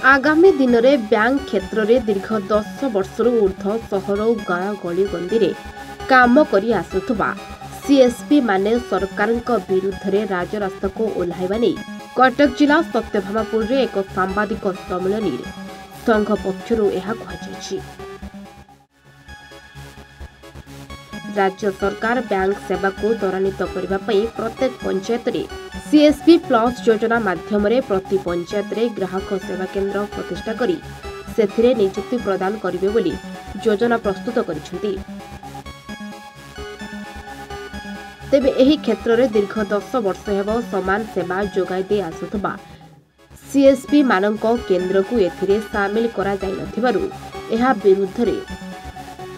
आगामी दिन में बैंक क्षेत्र में दीर्घ 10 वर्षर ऊर्ध्व सहर और गाँ गली गंदी काम कर आसुवा सीएसपी माने सरकार विरुद्ध में राजरास्ता को ओह्लैवा नहीं कटक जिला सत्यभामापुर में एक सांबादिक सम्मेलन में संघ पक्षर कहुछि। राज्य सरकार बैंक सेवा को त्वरान्वित करने प्रत्येक पंचायत में सीएसपी प्लस योजना माध्यम प्रति पंचायत में ग्राहक सेवा केन्द्र प्रतिष्ठा करी सेथिरे नियुक्ति प्रदान करिवे बोली योजना प्रस्तुत करिसेंती। तेबे एही क्षेत्र में दीर्घ 10 वर्ष हेब समान सेवा जोगाई दे आसुथबा सीएसपी मानक केन्द्र को एथिरे सामिल करा जाय नथिबारु एहा विरुद्ध रे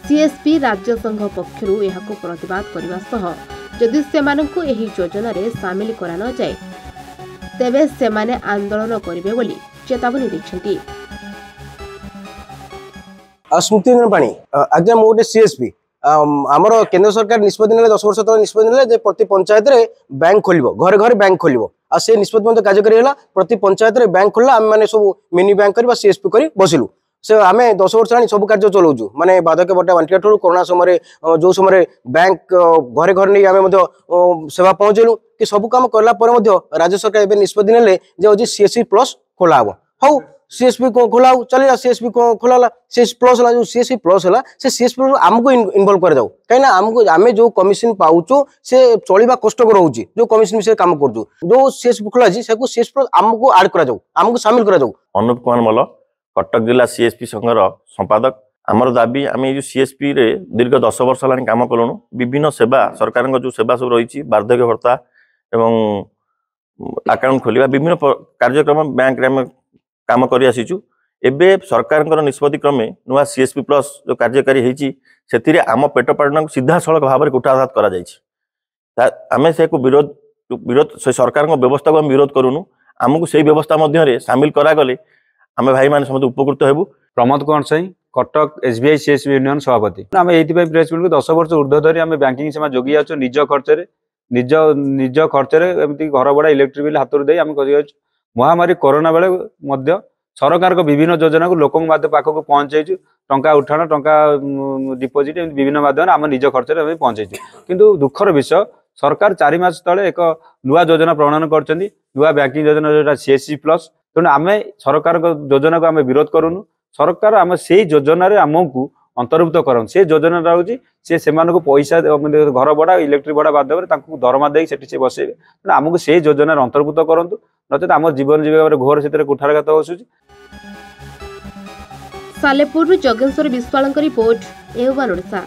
सीएसपी राज्य संघ पक्षर यह प्रतिवाद करने सह जदि सेमानंकु एही योजना रे सामिल करा न जाए तेबे सेमाने आंदोलन करिवे बोली चेतावनी दैछंती। स्मृति पाणी आज्ञा मु गोटे सीएसपी आमर केंद्र सरकार निष्पत्ति ने 10 वर्ष तक निष्पत्ति ने प्रति पंचायत रे बैंक खोलिबो घरे घरे बैंक खोलिबो आ से निष्पत्ति मते कार्यकारी होला प्रति पंचायत रे बैंक खोलला आम माने सब मिनी बैंक करबा सीएसपी करी बसिलु से आम 10 वर्ष आनी सब कार्य चलाऊँ माने बाधक बटा बांटिया ठूँ कोरोना समय जो समय बैंक घरे घर नहीं आम सेवा पहुँचलु कि सब कम कला राज्य सरकार एवं निष्पत्ति ने जे सीएसपी प्लस खोला हम हाउ सीएसपी को खोला चलिए सीएसपी को खोला सीएसपी प्लस है जो सीएसपी प्लस है से सीएसपी आमको इनवल्व कर जाऊ कहीं आमको आम जो कमिशन पाऊँ से चलवा कष्टकर हो जो कमिशन विषय काम कर जो सीएसपी खोला सीएसपी प्लस आमको आड कर आमको सामिल कर अनुप कुमार मल्ल कटक जिला सीएसपी संघर संपादक आमर दाबी आम जो सीएसपी रे दीर्घ 10 वर्ष है कम कलुँ विभिन्न सेवा सरकार जो सेवा सब रही वार्धक्य भत्ता एवं अकाउंट खोलिबा विभिन्न कार्यक्रम बैंक रे काम कर आसीचु एबे सरकार निष्पत्ति क्रमे नुआ सीएसपी प्लस जो कार्यकारी होती से आम पेट पाटना को सीधा सड़क भाव में कुटाघात कर आम से विरोध से सरकार व्यवस्था को विरोध करूनु आमको से व्यवस्था मध्य सामिल करागले आम भाई मैंने समस्त उपकृत हेबू। Pramod Kumar Sai Cuttack SBI CSP union सभापति आम ये प्रेस मिल 10 वर्ष ऊर्ध्व धरी आम बैंकिंग सेवा जोगी आस निज खर्चे एमती घर भड़ा इलेक्ट्रिक बिल हाथ दे आम कर महामारी कोरोना बेले सरकार को विभिन्न योजना को लोक पाखक पहुंचेचु टंका उठाण टंका डिपोजिट विभिन्न माध्यम आम निज खर्चे पहुंचेचु किंतु दुखर विषय सरकार 4 मास तले एक नुआ योजना प्रणयन कर नुआ बैंकिंग योजना जो सीएससी प्लस तेणु आम सरकार योजना को आम विरोध करूनु सरकार आम से योजना आमको अंतर्भुक्त करन से योजना रोचे से पैसा घर भड़ा इलेक्ट्रिक भड़ा माध्यम दरमा दे से बसैबे तेणु आमको से योजना अंतर्भुक्त करूँ नचेत आम जीवन जीवन घोर से कुठारघात बसुची। सालेपुर जगेश्वर विश्वाल रिपोर्ट ए1 ओडिशा।